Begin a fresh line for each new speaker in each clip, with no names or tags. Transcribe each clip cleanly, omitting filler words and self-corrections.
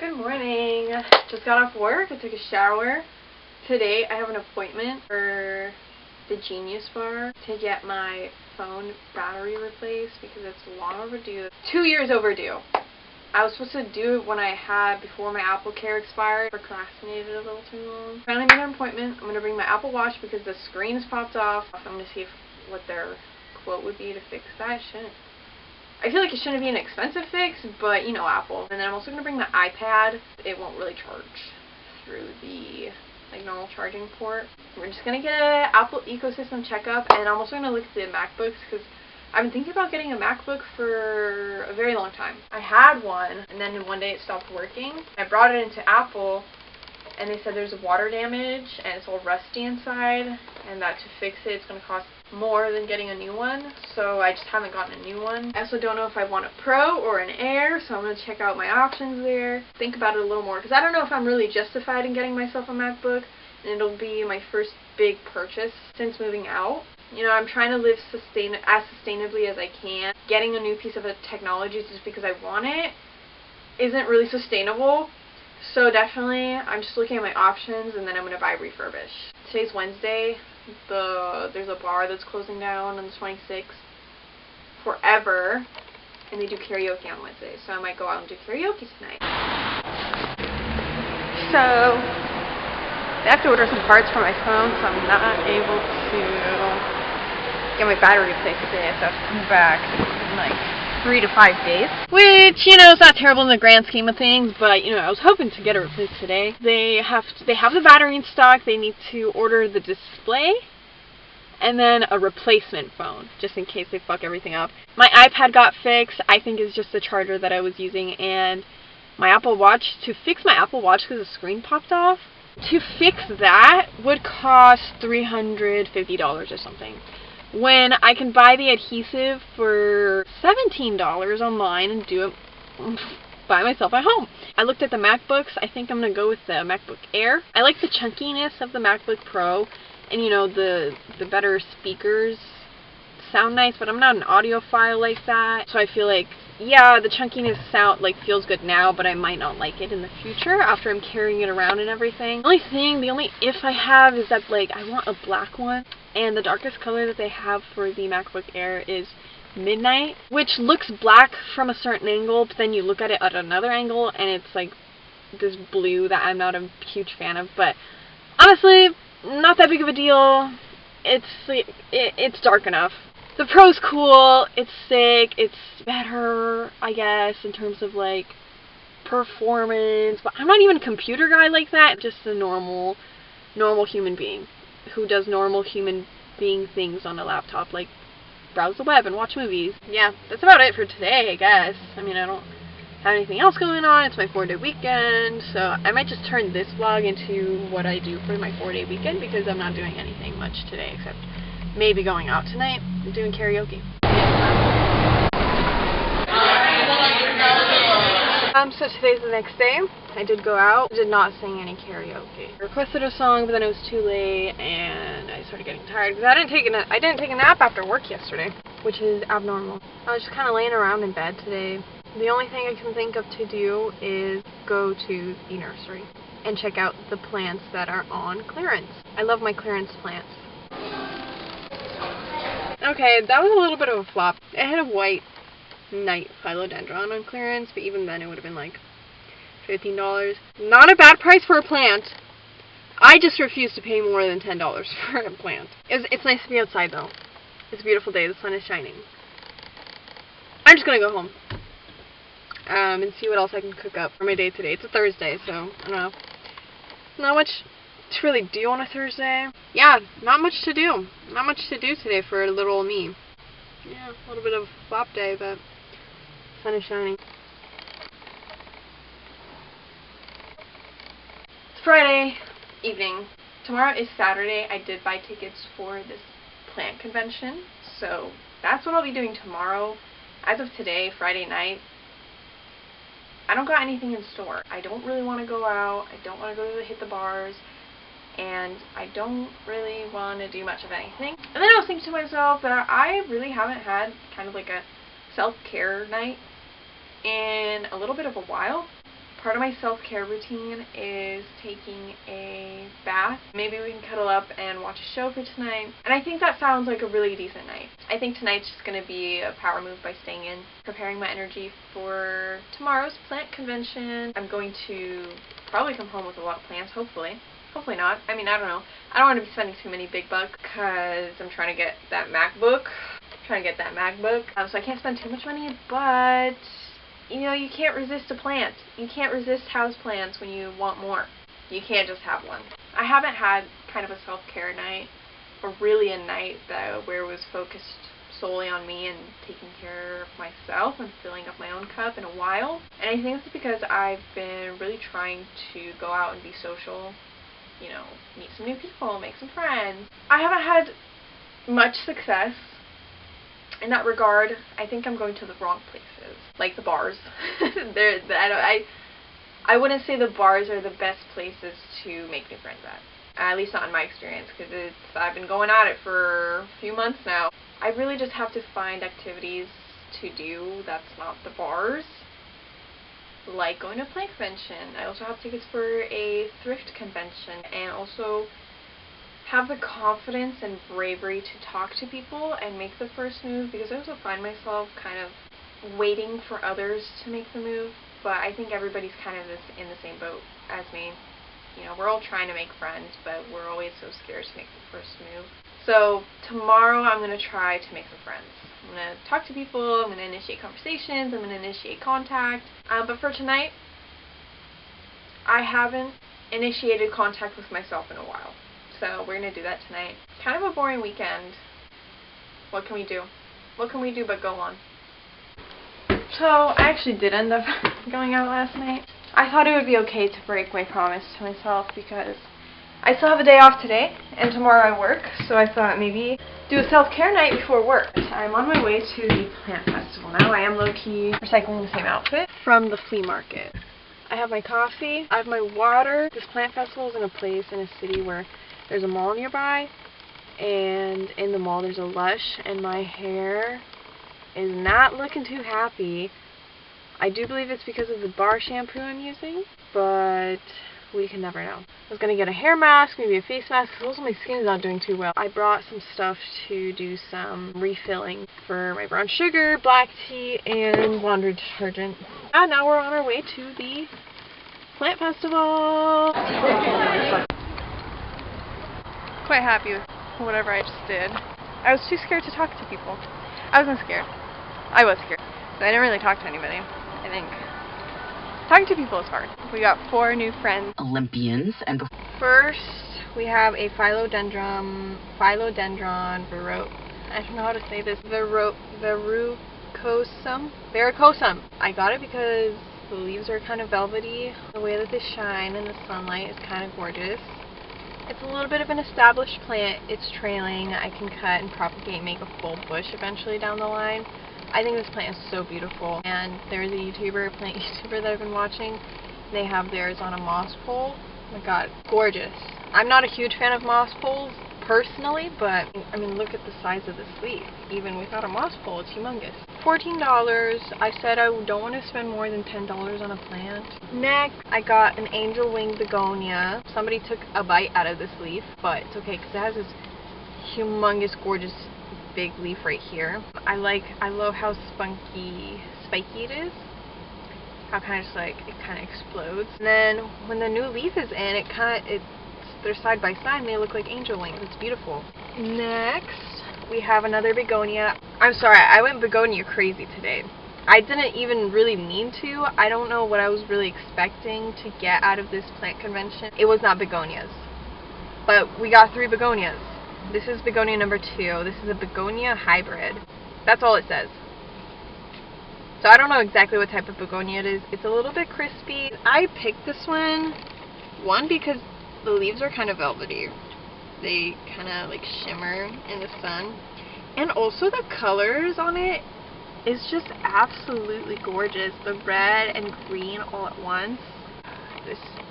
Good morning. Just got off work. I took a shower. Today I have an appointment for the Genius Bar to get my phone battery replaced because it's long overdue. 2 years overdue. I was supposed to do it when I had before my Apple Care expired. Procrastinated a little too long. Finally made an appointment. I'm going to bring my Apple Watch because the screen has popped off. I'm going to see what their quote would be to fix that. I feel like it shouldn't be an expensive fix, but you know, Apple. And then I'm also going to bring my iPad. It won't really charge through the normal charging port. We're just going to get an Apple ecosystem checkup, and I'm also going to look at the MacBooks because I've been thinking about getting a MacBook for a very long time. I had one, and then one day it stopped working. I brought it into Apple, and they said there's water damage, and it's all rusty inside, and that to fix it, it's going to cost more than getting a new one, so I just haven't gotten a new one. I also don't know if I want a Pro or an Air, so I'm going to check out my options there, think about it a little more, because I don't know if I'm really justified in getting myself a MacBook, and it'll be my first big purchase since moving out. You know, I'm trying to live as sustainably as I can. Getting a new piece of technology just because I want it isn't really sustainable, so definitely I'm just looking at my options, and then I'm going to buy refurbished. Today's Wednesday. There's a bar that's closing down on the 26th forever, and they do karaoke on Wednesday, so I might go out and do karaoke tonight. So I have to order some parts for my phone, so I'm not able to get my battery replaced today, so I have to come back in like 3 to 5 days, which, you know, is not terrible in the grand scheme of things, but, you know, I was hoping to get it replaced today. They have the battery in stock. They need to order the display and then a replacement phone, just in case they fuck everything up. My iPad got fixed. I think it's just the charger that I was using, and my Apple Watch, to fix my Apple Watch because the screen popped off, to fix that would cost $350 or something, when I can buy the adhesive for $17 online and do it by myself at home. I looked at the MacBooks. I think I'm going to go with the MacBook Air. I like the chunkiness of the MacBook Pro, and you know, the better speakers sound nice, but I'm not an audiophile like that, so I feel like, yeah, the chunkiness feels good now, but I might not like it in the future after I'm carrying it around and everything. The only if I have is that, like, I want a black one, and the darkest color that they have for the MacBook Air is midnight, which looks black from a certain angle, but then you look at it at another angle and it's like this blue that I'm not a huge fan of. But honestly, not that big of a deal. It's dark enough. The Pro's cool, it's sick, it's better, I guess, in terms of, like, performance, but I'm not even a computer guy like that, just a normal human being who does normal human being things on a laptop, like browse the web and watch movies. Yeah, that's about it for today, I guess. I mean, I don't have anything else going on. It's my 4-day weekend, so I might just turn this vlog into what I do for my 4-day weekend, because I'm not doing anything much today except maybe going out tonight and doing karaoke. So today's the next day. I did go out. I did not sing any karaoke. I requested a song, but then it was too late, and I started getting tired because I didn't take a nap after work yesterday, which is abnormal. I was just kind of laying around in bed today. The only thing I can think of to do is go to the nursery and check out the plants that are on clearance. I love my clearance plants. Okay, that was a little bit of a flop. It had a white night philodendron on clearance, but even then it would have been like $15. Not a bad price for a plant. I just refuse to pay more than $10 for a plant. It's nice to be outside though. It's a beautiful day. The sun is shining. I'm just gonna go home and see what else I can cook up for my day today. It's a Thursday, so I don't know. Not much to really do on a Thursday. Yeah, not much to do. Not much to do today for little old me. Yeah, a little bit of a flop day, but the sun is shining. It's Friday evening. Tomorrow is Saturday. I did buy tickets for this plant convention, so that's what I'll be doing tomorrow. As of today, Friday night, I don't got anything in store. I don't really want to go out. I don't want to go to hit the bars. And I don't really want to do much of anything. And then I was thinking to myself that I really haven't had kind of like a self-care night in a little bit of a while. Part of my self-care routine is taking a bath. Maybe we can cuddle up and watch a show for tonight. And I think that sounds like a really decent night. I think tonight's just going to be a power move by staying in, preparing my energy for tomorrow's plant convention. I'm going to probably come home with a lot of plants, hopefully. Hopefully not. I mean, I don't know. I don't want to be spending too many big bucks because I'm trying to get that MacBook. So I can't spend too much money, but you know, you can't resist a plant. You can't resist house plants when you want more. You can't just have one. I haven't had kind of a self-care night, or really a night where it was focused solely on me and taking care of myself and filling up my own cup in a while. And I think it's because I've been really trying to go out and be social, you know, meet some new people, make some friends. I haven't had much success in that regard. I think I'm going to the wrong places, like the bars. I wouldn't say the bars are the best places to make new friends at least not in my experience, because I've been going at it for a few months now. I really just have to find activities to do that's not the bars, like going to a plant convention. I also have tickets for a thrift convention, and also have the confidence and bravery to talk to people and make the first move, because I also find myself kind of waiting for others to make the move. But I think everybody's kind of in the same boat as me. You know, we're all trying to make friends, but we're always so scared to make the first move. So tomorrow I'm going to try to make some friends. I'm going to talk to people, I'm going to initiate conversations, I'm going to initiate contact. But for tonight, I haven't initiated contact with myself in a while. So we're going to do that tonight. Kind of a boring weekend. What can we do? What can we do but go on? So I actually did end up going out last night. I thought it would be okay to break my promise to myself because I still have a day off today and tomorrow I work. So I thought maybe do a self-care night before work. I'm on my way to the plant festival now. I am low-key recycling the same outfit from the flea market. I have my coffee, I have my water. This plant festival is in a place in a city where there's a mall nearby, and in the mall there's a Lush, and my hair is not looking too happy. I do believe it's because of the bar shampoo I'm using, but we can never know. I was going to get a hair mask, maybe a face mask, because also my skin is not doing too well. I brought some stuff to do some refilling for my brown sugar, black tea, and laundry detergent. And now we're on our way to the plant festival. Quite happy with whatever I just did. I was too scared to talk to people. I wasn't scared. I was scared. So I didn't really talk to anybody, I think. Talking to people is hard. We got 4 new friends. Olympians. And first, we have a philodendron, I don't know how to say this, verrucosum. I got it because the leaves are kind of velvety. The way that they shine in the sunlight is kind of gorgeous. It's a little bit of an established plant. It's trailing. I can cut and propagate, make a full bush eventually down the line. I think this plant is so beautiful. And there's a plant YouTuber that I've been watching. They have theirs on a moss pole. Oh my god, gorgeous. I'm not a huge fan of moss poles personally, but I mean, look at the size of this leaf. Even without a moss pole, it's humongous. $14. I said I don't want to spend more than $10 on a plant. Next, I got an angel wing begonia. Somebody took a bite out of this leaf, but it's okay because it has this humongous, gorgeous, big leaf right here. I love how spiky it is. How kind of just it kind of explodes. And then when the new leaf is in, they're side by side and they look like angel wings. It's beautiful. Next, we have another begonia. I'm sorry, I went begonia crazy today. I didn't even really mean to. I don't know what I was really expecting to get out of this plant convention. It was not begonias. But we got 3 begonias. This is begonia number 2. This is a begonia hybrid. That's all it says. So I don't know exactly what type of begonia it is. It's a little bit crispy. I picked this one because the leaves are kind of velvety. They kind of shimmer in the sun. And also the colors on it is just absolutely gorgeous. The red and green all at once. This is a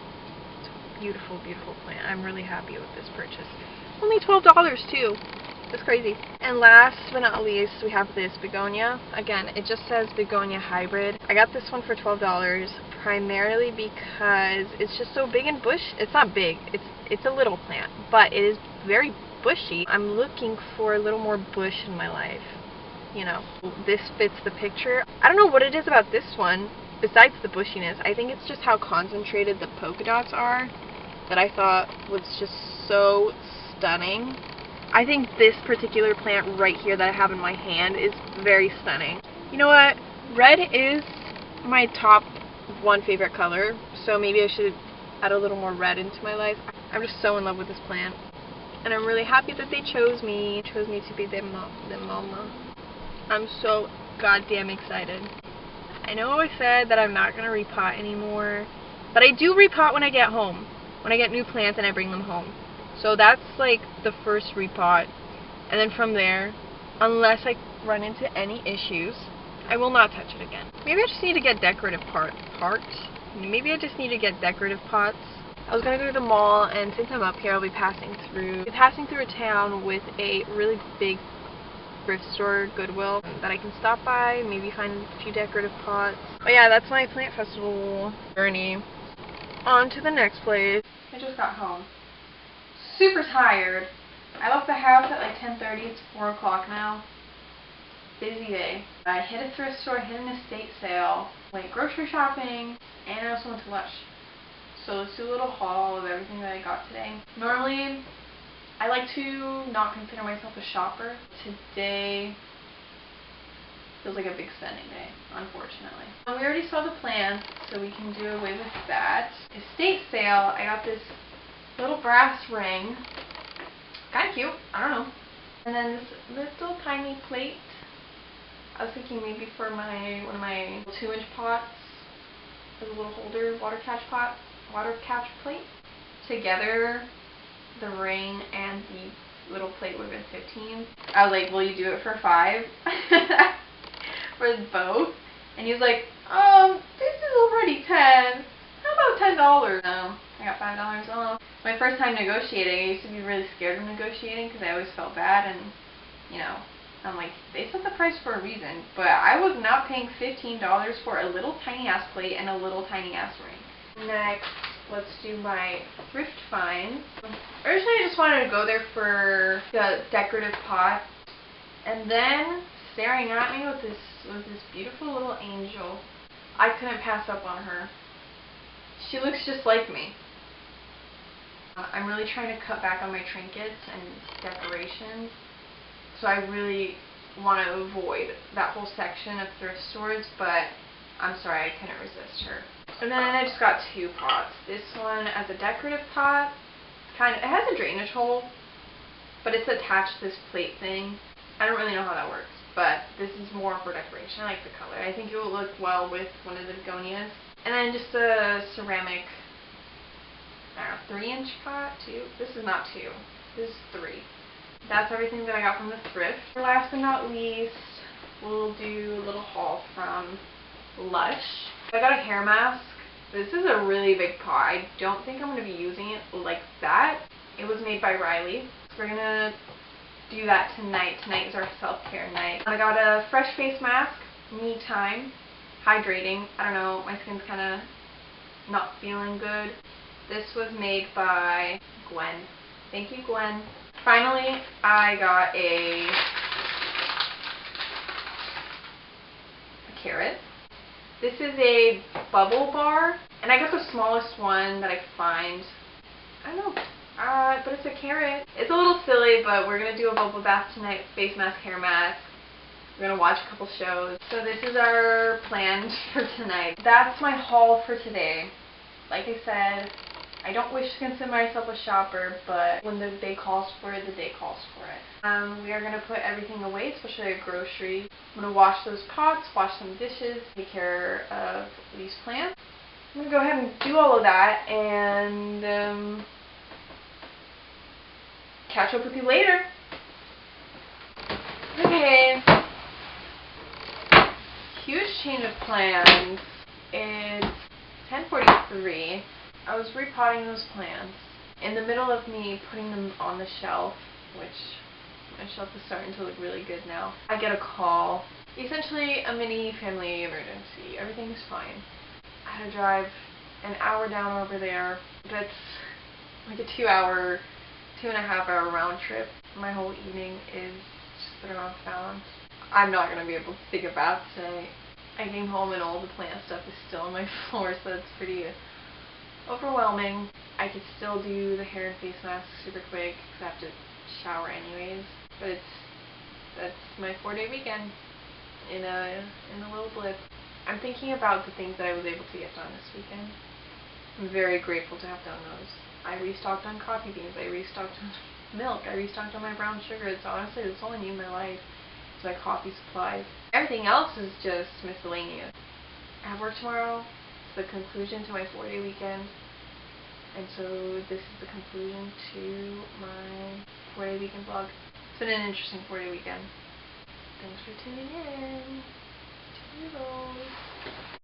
beautiful, beautiful plant. I'm really happy with this purchase. Only $12 too. That's crazy. And last but not least, we have this begonia. Again, it just says begonia hybrid. I got this one for $12. primarily because it's just so big and bush. It's not big, it's a little plant, but it is very bushy. I'm looking for a little more bush in my life. You know, this fits the picture. I don't know what it is about this one, besides the bushiness. I think it's just how concentrated the polka dots are that I thought was just so stunning. I think this particular plant right here that I have in my hand is very stunning. You know what? Red is my top one favorite color, so maybe I should add a little more red into my life. I'm just so in love with this plant, and I'm really happy that they chose me to be their mama. I'm so goddamn excited. I know I said that I'm not going to repot anymore, but I do repot when I get home. When I get new plants and I bring them home. So that's like the first repot. And then from there, unless I run into any issues, I will not touch it again. Maybe I just need to get decorative pots. Maybe I just need to get decorative pots. I was going to go to the mall, and since I'm up here, I'll be passing through a town with a really big thrift store, Goodwill, that I can stop by, maybe find a few decorative pots. But yeah, that's my plant festival journey. On to the next place. I just got home. Super tired. I left the house at like 10:30. It's 4 o'clock now. Busy day. I hit a thrift store, hit an estate sale, went grocery shopping, and I also went to Lush. So let's do a little haul of everything that I got today. Normally, I like to not consider myself a shopper. Today feels like a big spending day, unfortunately. We already saw the plants, so we can do away with that. Estate sale, I got this little brass ring. Kind of cute, I don't know. And then this little tiny plate. I was thinking maybe for one of my 2-inch pots, as a little holder, water catch plate. Together, the ring and the little plate would have been $15. I was like, will you do it for $5? For both? And he was like, this is already $10. How about $10? No, I got $5 off. My first time negotiating, I used to be really scared of negotiating because I always felt bad, and, you know, I'm like, they set the price for a reason, but I was not paying $15 for a little tiny ass plate and a little tiny ass ring. Next, let's do my thrift finds. Originally, I just wanted to go there for the decorative pot, and then staring at me was this beautiful little angel. I couldn't pass up on her. She looks just like me. I'm really trying to cut back on my trinkets and decorations, so I really want to avoid that whole section of thrift stores, but I'm sorry, I couldn't resist her. And then I just got 2 pots. This one as a decorative pot, it has a drainage hole, but it's attached to this plate thing. I don't really know how that works, but this is more for decoration. I like the color. I think it will look well with one of the begonias. And then just a ceramic, I don't know, 3-inch pot, 2. This is not 2. This is 3. That's everything that I got from the thrift. Last but not least, we'll do a little haul from Lush. I got a hair mask. This is a really big pot. I don't think I'm going to be using it like that. It was made by Riley. So we're going to do that tonight. Tonight is our self-care night. I got a fresh face mask, me time, hydrating. I don't know, my skin's kind of not feeling good. This was made by Gwen. Thank you, Gwen. Finally, I got a carrot. This is a bubble bar, and I got the smallest one that I find. I don't know, but it's a carrot. It's a little silly, but we're going to do a bubble bath tonight, face mask, hair mask. We're going to watch a couple shows. So this is our plan for tonight. That's my haul for today. Like I said, I don't wish to consider myself a shopper, but when the day calls for it, the day calls for it. We are going to put everything away, especially our groceries. I'm going to wash those pots, wash some dishes, take care of these plants. I'm going to go ahead and do all of that and catch up with you later. Okay. Huge change of plans. It's 10:43. I was repotting those plants in the middle of me putting them on the shelf, which my shelf is starting to look really good now. I get a call. Essentially a mini family emergency. Everything's fine. I had to drive an hour down over there. That's like a 2-hour, 2.5-hour round trip. My whole evening is just thrown off balance. I'm not going to be able to take a bath today. I came home and all the plant stuff is still on my floor, so it's pretty overwhelming. I could still do the hair and face mask super quick because I have to shower anyways. But that's my 4-day weekend in a little blip. I'm thinking about the things that I was able to get done this weekend. I'm very grateful to have done those. I restocked on coffee beans. I restocked on milk. I restocked on my brown sugar. It's honestly, that's all I need in my life. It's my coffee supplies. Everything else is just miscellaneous. I have work tomorrow. It's the conclusion to my 4-day weekend. And so this is the conclusion to my 4-day weekend vlog. It's been an interesting 4-day weekend. Thanks for tuning in. Toodles.